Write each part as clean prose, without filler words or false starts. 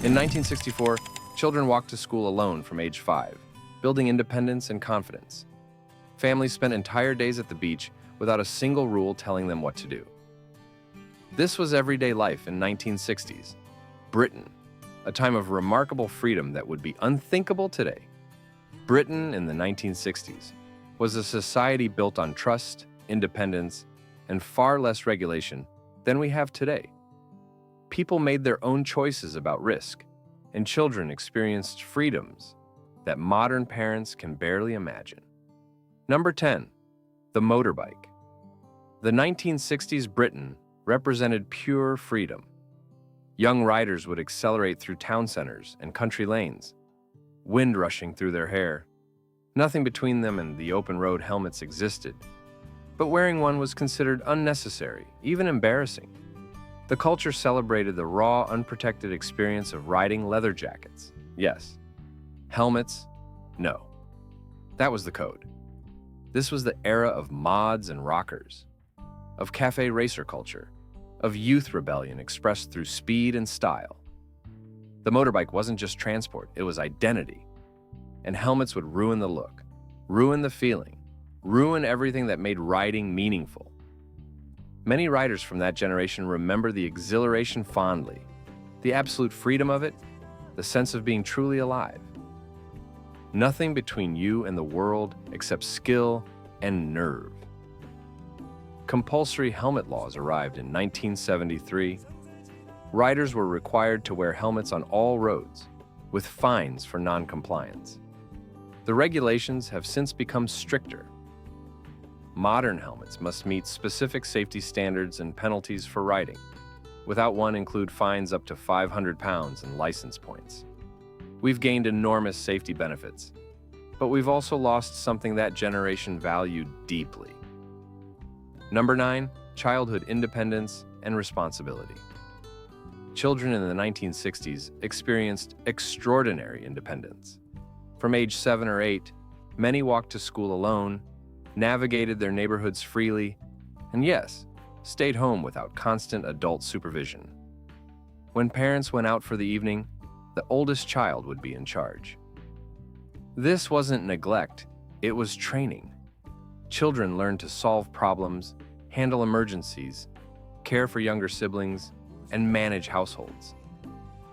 In 1964, children walked to school alone from age 5, building independence and confidence. Families spent entire days at the beach without a single rule telling them what to do. This was everyday life in 1960s. Britain, a time of remarkable freedom that would be unthinkable today. Britain in the 1960s was a society built on trust, independence, and far less regulation than we have today. People made their own choices about risk, and children experienced freedoms that modern parents can barely imagine. Number 10, the motorbike. The 1960s Britain represented pure freedom. Young riders would accelerate through town centers and country lanes, wind rushing through their hair. Nothing between them and the open road helmets existed, but wearing one was considered unnecessary, even embarrassing. The culture celebrated the raw, unprotected experience of riding leather jackets. Yes. Helmets? No. That was the code. This was the era of mods and rockers, of cafe racer culture, of youth rebellion expressed through speed and style. The motorbike wasn't just transport, it was identity. And helmets would ruin the look, ruin the feeling, ruin everything that made riding meaningful. Many riders from that generation remember the exhilaration fondly, the absolute freedom of it, the sense of being truly alive. Nothing between you and the world except skill and nerve. Compulsory helmet laws arrived in 1973. Riders were required to wear helmets on all roads, with fines for non-compliance. The regulations have since become stricter. Modern helmets must meet specific safety standards and penalties for riding. Without one, include fines up to 500 pounds and license points. We've gained enormous safety benefits, but we've also lost something that generation valued deeply. Number 9, childhood independence and responsibility. Children in the 1960s experienced extraordinary independence. From age 7 or 8, many walked to school alone, navigated their neighborhoods freely, and yes, stayed home without constant adult supervision. When parents went out for the evening, the oldest child would be in charge. This wasn't neglect, it was training. Children learned to solve problems, handle emergencies, care for younger siblings, and manage households.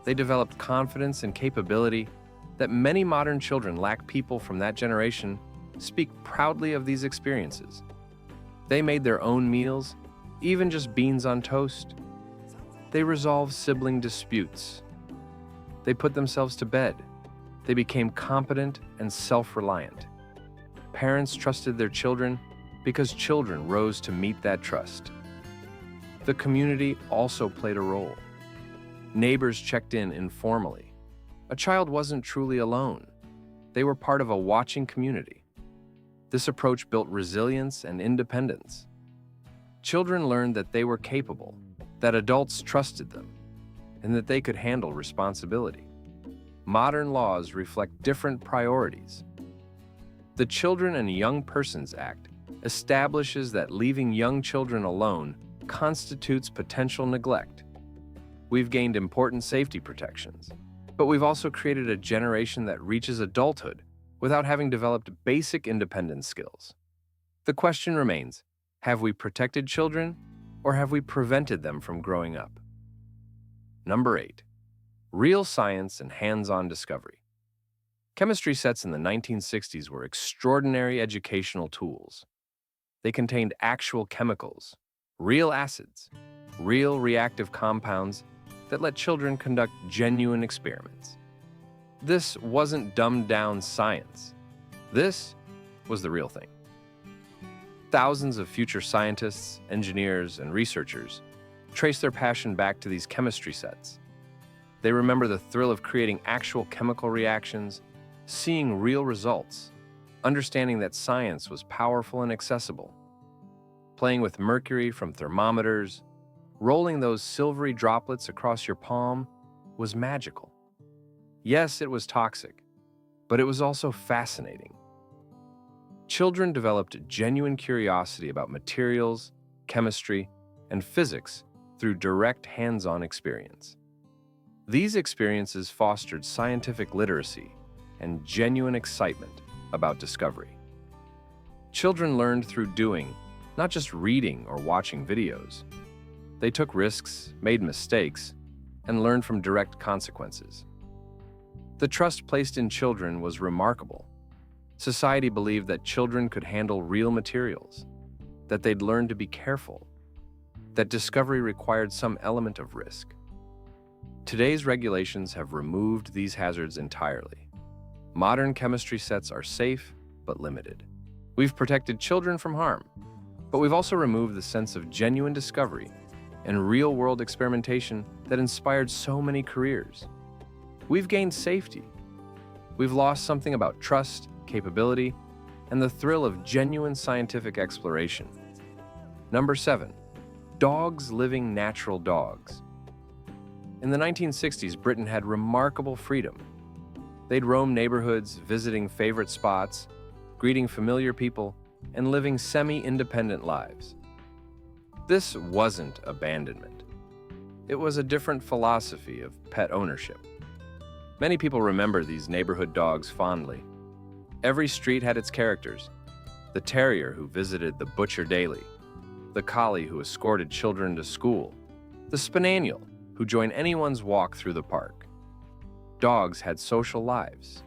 They developed confidence and capability that many modern children lack. People from that generation speak proudly of these experiences. They made their own meals, even just beans on toast. They resolved sibling disputes. They put themselves to bed. They became competent and self-reliant. Parents trusted their children because children rose to meet that trust. The community also played a role. Neighbors checked in informally. A child wasn't truly alone. They were part of a watching community. This approach built resilience and independence. Children learned that they were capable, that adults trusted them, and that they could handle responsibility. Modern laws reflect different priorities. The Children and Young Persons Act establishes that leaving young children alone constitutes potential neglect. We've gained important safety protections, but we've also created a generation that reaches adulthood without having developed basic independence skills. The question remains, have we protected children or have we prevented them from growing up? Number 8, real science and hands-on discovery. Chemistry sets in the 1960s were extraordinary educational tools. They contained actual chemicals, real acids, real reactive compounds that let children conduct genuine experiments. This wasn't dumbed-down science. This was the real thing. Thousands of future scientists, engineers, and researchers trace their passion back to these chemistry sets. They remember the thrill of creating actual chemical reactions, seeing real results, understanding that science was powerful and accessible. Playing with mercury from thermometers, rolling those silvery droplets across your palm was magical. Yes, it was toxic, but it was also fascinating. Children developed genuine curiosity about materials, chemistry, and physics through direct hands-on experience. These experiences fostered scientific literacy and genuine excitement about discovery. Children learned through doing, not just reading or watching videos. They took risks, made mistakes, and learned from direct consequences. The trust placed in children was remarkable. Society believed that children could handle real materials, that they'd learn to be careful, that discovery required some element of risk. Today's regulations have removed these hazards entirely. Modern chemistry sets are safe but limited. We've protected children from harm, but we've also removed the sense of genuine discovery and real-world experimentation that inspired so many careers. We've gained safety. We've lost something about trust, capability, and the thrill of genuine scientific exploration. Number 7. Dogs living natural dogs. In the 1960s, Britain had remarkable freedom. They'd roam neighborhoods, visiting favorite spots, greeting familiar people, and living semi-independent lives. This wasn't abandonment. It was a different philosophy of pet ownership. Many people remember these neighborhood dogs fondly. Every street had its characters: the terrier who visited the butcher daily, the collie who escorted children to school, the spaniel who joined anyone's walk through the park. Dogs had social lives.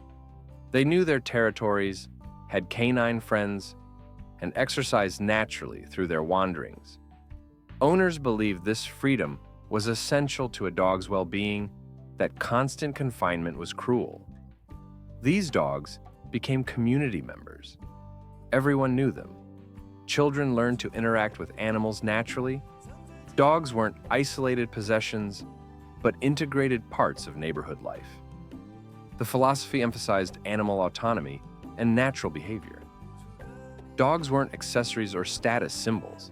They knew their territories, had canine friends, and exercised naturally through their wanderings. Owners believed this freedom was essential to a dog's well-being, that constant confinement was cruel. These dogs became community members. Everyone knew them. Children learned to interact with animals naturally. Dogs weren't isolated possessions, but integrated parts of neighborhood life. The philosophy emphasized animal autonomy and natural behavior. Dogs weren't accessories or status symbols.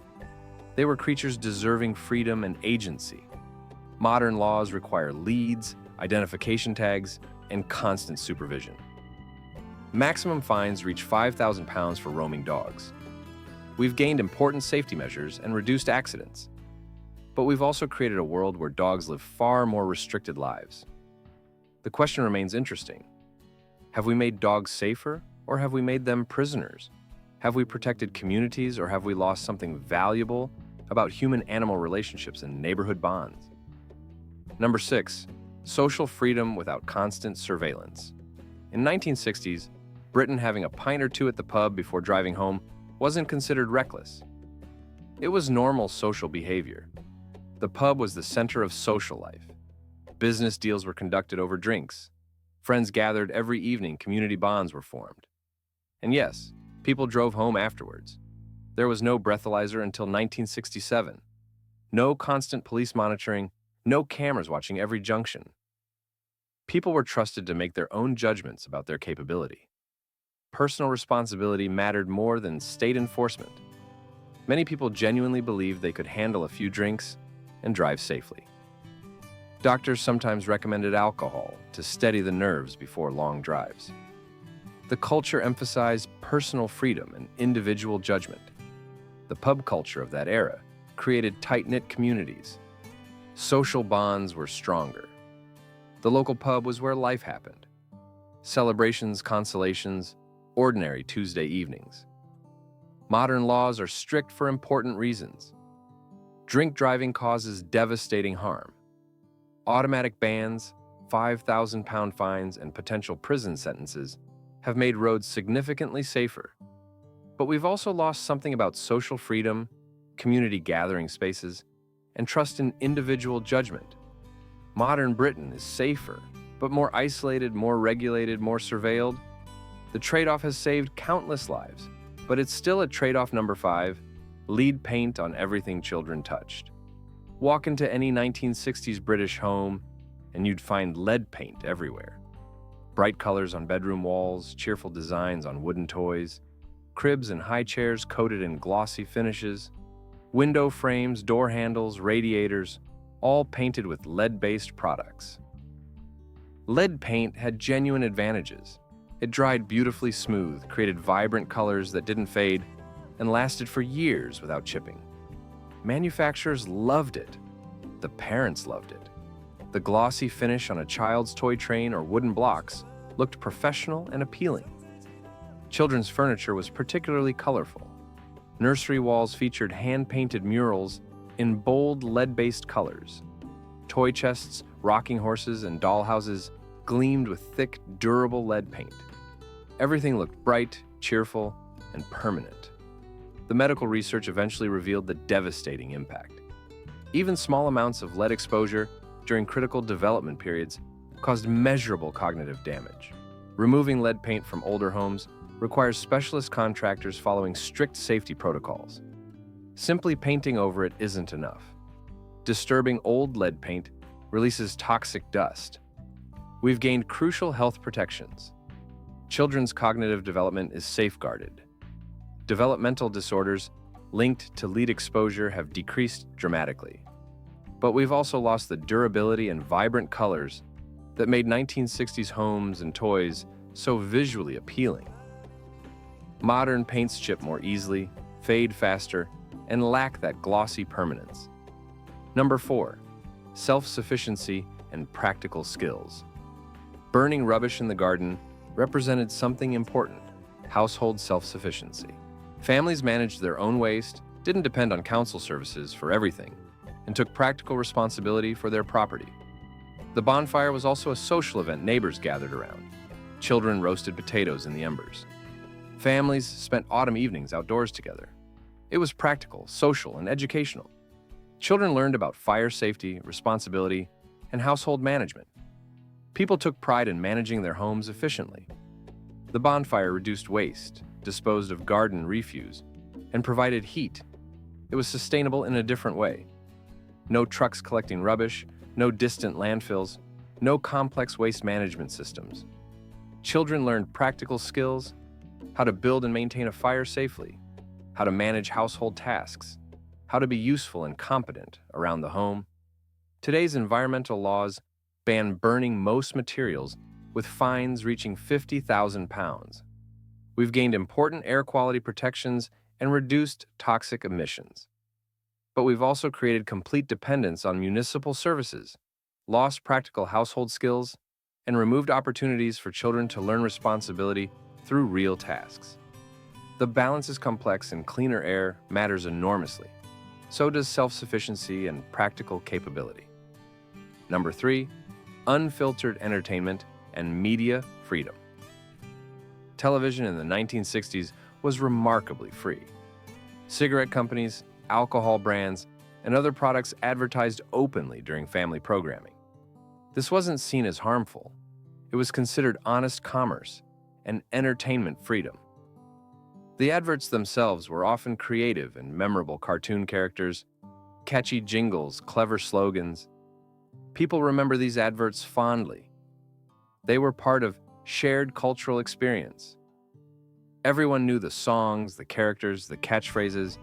They were creatures deserving freedom and agency. Modern laws require leads, identification tags, and constant supervision. Maximum fines reach £5,000 for roaming dogs. We've gained important safety measures and reduced accidents. But we've also created a world where dogs live far more restricted lives. The question remains interesting. Have we made dogs safer, or have we made them prisoners? Have we protected communities, or have we lost something valuable about human-animal relationships and neighborhood bonds? Number 6. Social freedom without constant surveillance. In 1960s, Britain having a pint or two at the pub before driving home wasn't considered reckless. It was normal social behavior. The pub was the center of social life. Business deals were conducted over drinks. Friends gathered every evening, community bonds were formed. And yes, people drove home afterwards. There was no breathalyzer until 1967. No constant police monitoring, no cameras watching every junction. People were trusted to make their own judgments about their capability. Personal responsibility mattered more than state enforcement. Many people genuinely believed they could handle a few drinks and drive safely. Doctors sometimes recommended alcohol to steady the nerves before long drives. The culture emphasized personal freedom and individual judgment. The pub culture of that era created tight-knit communities. Social bonds were stronger. The local pub was where life happened. Celebrations, consolations, ordinary Tuesday evenings. Modern laws are strict for important reasons. Drink driving causes devastating harm. Automatic bans, £5,000 fines, and potential prison sentences have made roads significantly safer. But we've also lost something about social freedom, community gathering spaces, and trust in individual judgment. Modern Britain is safer, but more isolated, more regulated, more surveilled. The trade-off has saved countless lives, but it's still a trade-off. Number 5, lead paint on everything children touched. Walk into any 1960s British home, and you'd find lead paint everywhere. Bright colors on bedroom walls, cheerful designs on wooden toys, cribs and high chairs coated in glossy finishes, window frames, door handles, radiators, all painted with lead-based products. Lead paint had genuine advantages. It dried beautifully smooth, created vibrant colors that didn't fade, and lasted for years without chipping. Manufacturers loved it. The parents loved it. The glossy finish on a child's toy train or wooden blocks looked professional and appealing. Children's furniture was particularly colorful. Nursery walls featured hand-painted murals in bold lead-based colors. Toy chests, rocking horses, and dollhouses gleamed with thick, durable lead paint. Everything looked bright, cheerful, and permanent. The medical research eventually revealed the devastating impact. Even small amounts of lead exposure during critical development periods caused measurable cognitive damage. Removing lead paint from older homes requires specialist contractors following strict safety protocols. Simply painting over it isn't enough. Disturbing old lead paint releases toxic dust. We've gained crucial health protections. Children's cognitive development is safeguarded. Developmental disorders linked to lead exposure have decreased dramatically. But we've also lost the durability and vibrant colors that made 1960s homes and toys so visually appealing. Modern paints chip more easily, fade faster, and lack that glossy permanence. Number 4, self-sufficiency and practical skills. Burning rubbish in the garden represented something important: household self-sufficiency. Families managed their own waste, didn't depend on council services for everything, and took practical responsibility for their property. The bonfire was also a social event neighbors gathered around. Children roasted potatoes in the embers. Families spent autumn evenings outdoors together. It was practical, social, and educational. Children learned about fire safety, responsibility, and household management. People took pride in managing their homes efficiently. The bonfire reduced waste, disposed of garden refuse, and provided heat. It was sustainable in a different way. No trucks collecting rubbish, no distant landfills, no complex waste management systems. Children learned practical skills: how to build and maintain a fire safely, how to manage household tasks, how to be useful and competent around the home. Today's environmental laws ban burning most materials, with fines reaching 50,000 pounds. We've gained important air quality protections and reduced toxic emissions. But we've also created complete dependence on municipal services, lost practical household skills, and removed opportunities for children to learn responsibility through real tasks. The balance is complex, and cleaner air matters enormously. So does self-sufficiency and practical capability. Number 3, unfiltered entertainment and media freedom. Television in the 1960s was remarkably free. Cigarette companies, alcohol brands, and other products advertised openly during family programming. This wasn't seen as harmful. It was considered honest commerce and entertainment freedom. The adverts themselves were often creative and memorable: cartoon characters, catchy jingles, clever slogans. People remember these adverts fondly. They were part of shared cultural experience. Everyone knew the songs, the characters, the catchphrases.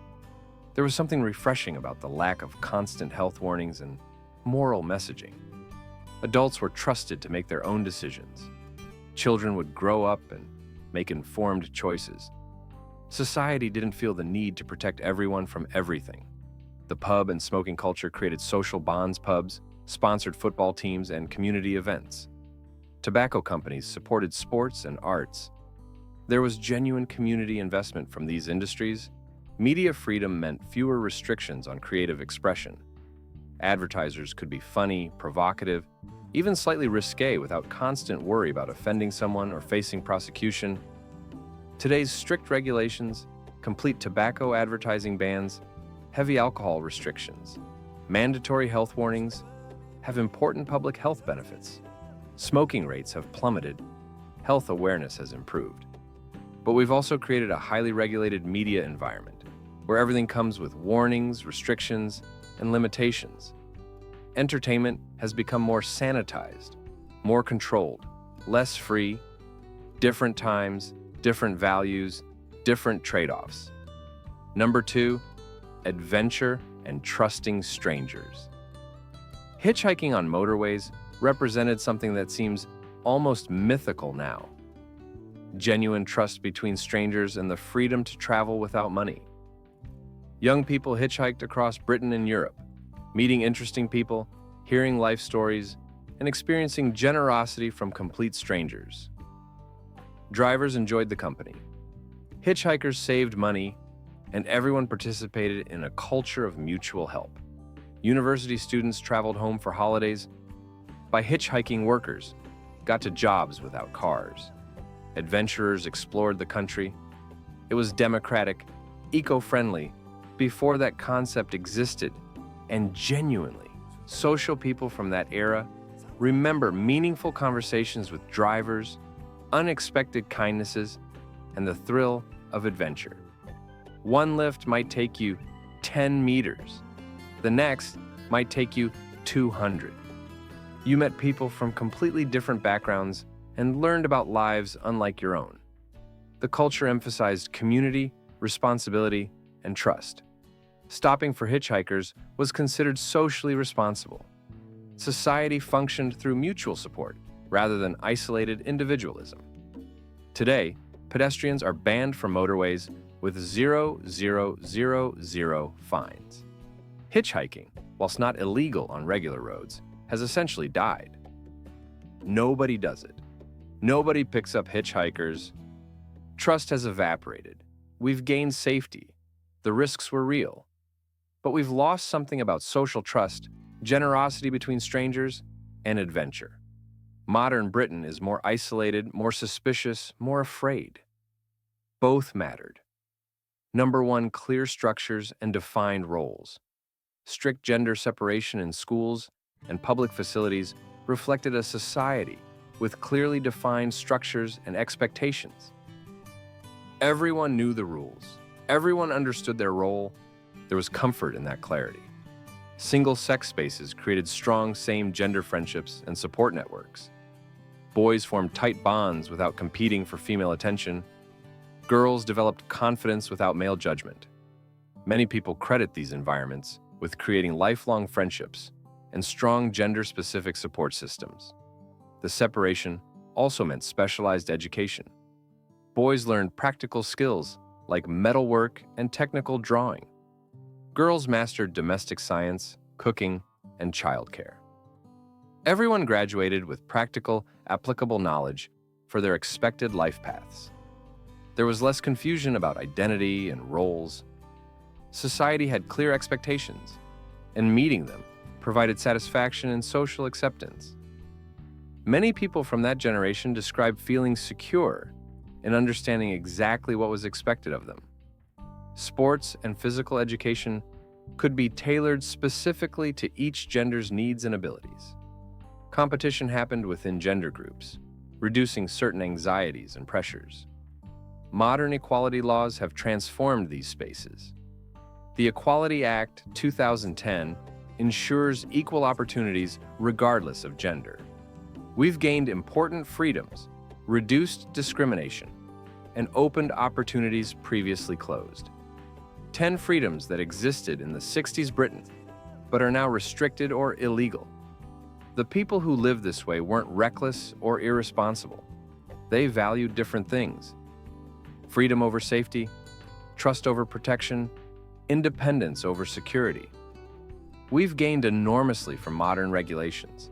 There was something refreshing about the lack of constant health warnings and moral messaging. Adults were trusted to make their own decisions. Children would grow up and make informed choices. Society didn't feel the need to protect everyone from everything. The pub and smoking culture created social bonds. Pubs sponsored football teams and community events. Tobacco companies supported sports and arts. There was genuine community investment from these industries. Media freedom meant fewer restrictions on creative expression. Advertisers could be funny, provocative, even slightly risque without constant worry about offending someone or facing prosecution. Today's strict regulations, complete tobacco advertising bans, heavy alcohol restrictions, mandatory health warnings have important public health benefits. Smoking rates have plummeted. Health awareness has improved. But we've also created a highly regulated media environment where everything comes with warnings, restrictions, and limitations. Entertainment has become more sanitized, more controlled, less free, different times, different values, different trade-offs. Number 2, adventure and trusting strangers. Hitchhiking on motorways represented something that seems almost mythical now. Genuine trust between strangers and the freedom to travel without money. Young people hitchhiked across Britain and Europe, meeting interesting people, hearing life stories, and experiencing generosity from complete strangers. Drivers enjoyed the company. Hitchhikers saved money, and everyone participated in a culture of mutual help. University students traveled home for holidays. By hitchhiking, workers got to jobs without cars. Adventurers explored the country. It was democratic, eco-friendly, before that concept existed, and genuinely, social people from that era remember meaningful conversations with drivers, unexpected kindnesses, and the thrill of adventure. One lift might take you 10 meters. The next might take you 200. You met people from completely different backgrounds and learned about lives unlike your own. The culture emphasized community, responsibility, and trust. Stopping for hitchhikers was considered socially responsible. Society functioned through mutual support rather than isolated individualism. Today, pedestrians are banned from motorways with 0,000 fines. Hitchhiking, whilst not illegal on regular roads, has essentially died. Nobody does it. Nobody picks up hitchhikers. Trust has evaporated. We've gained safety. The risks were real. But we've lost something about social trust, generosity between strangers, and adventure. Modern Britain is more isolated, more suspicious, more afraid. Both mattered. Number one, clear structures and defined roles. Strict gender separation in schools and public facilities reflected a society with clearly defined structures and expectations. Everyone knew the rules. Everyone understood their role. There was comfort in that clarity. Single-sex spaces created strong same-gender friendships and support networks. Boys formed tight bonds without competing for female attention. Girls developed confidence without male judgment. Many people credit these environments with creating lifelong friendships and strong gender-specific support systems. The separation also meant specialized education. Boys learned practical skills like metalwork and technical drawing. Girls mastered domestic science, cooking, and childcare. Everyone graduated with practical, applicable knowledge for their expected life paths. There was less confusion about identity and roles. Society had clear expectations, and meeting them provided satisfaction and social acceptance. Many people from that generation described feeling secure in understanding exactly what was expected of them. Sports and physical education could be tailored specifically to each gender's needs and abilities. Competition happened within gender groups, reducing certain anxieties and pressures. Modern equality laws have transformed these spaces. The Equality Act 2010 ensures equal opportunities regardless of gender. We've gained important freedoms, reduced discrimination, and opened opportunities previously closed. 10 freedoms that existed in the 60s Britain, but are now restricted or illegal. The people who lived this way weren't reckless or irresponsible. They valued different things: freedom over safety, trust over protection, independence over security. We've gained enormously from modern regulations.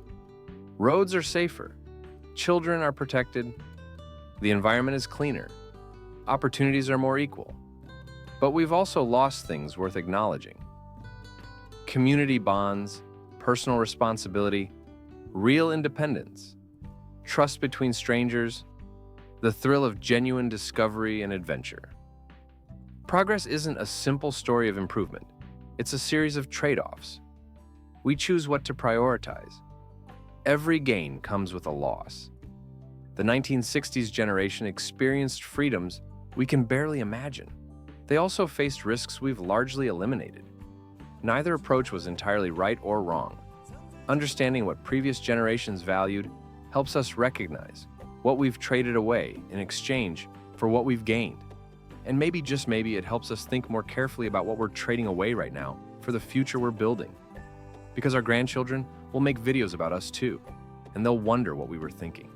Roads are safer, children are protected, the environment is cleaner, opportunities are more equal. But we've also lost things worth acknowledging: community bonds, personal responsibility, real independence, trust between strangers, the thrill of genuine discovery and adventure. Progress isn't a simple story of improvement. It's a series of trade-offs. We choose what to prioritize. Every gain comes with a loss. The 1960s generation experienced freedoms we can barely imagine. They also faced risks we've largely eliminated. Neither approach was entirely right or wrong. Understanding what previous generations valued helps us recognize what we've traded away in exchange for what we've gained. And maybe, just maybe, it helps us think more carefully about what we're trading away right now for the future we're building. Because our grandchildren will make videos about us too, and they'll wonder what we were thinking.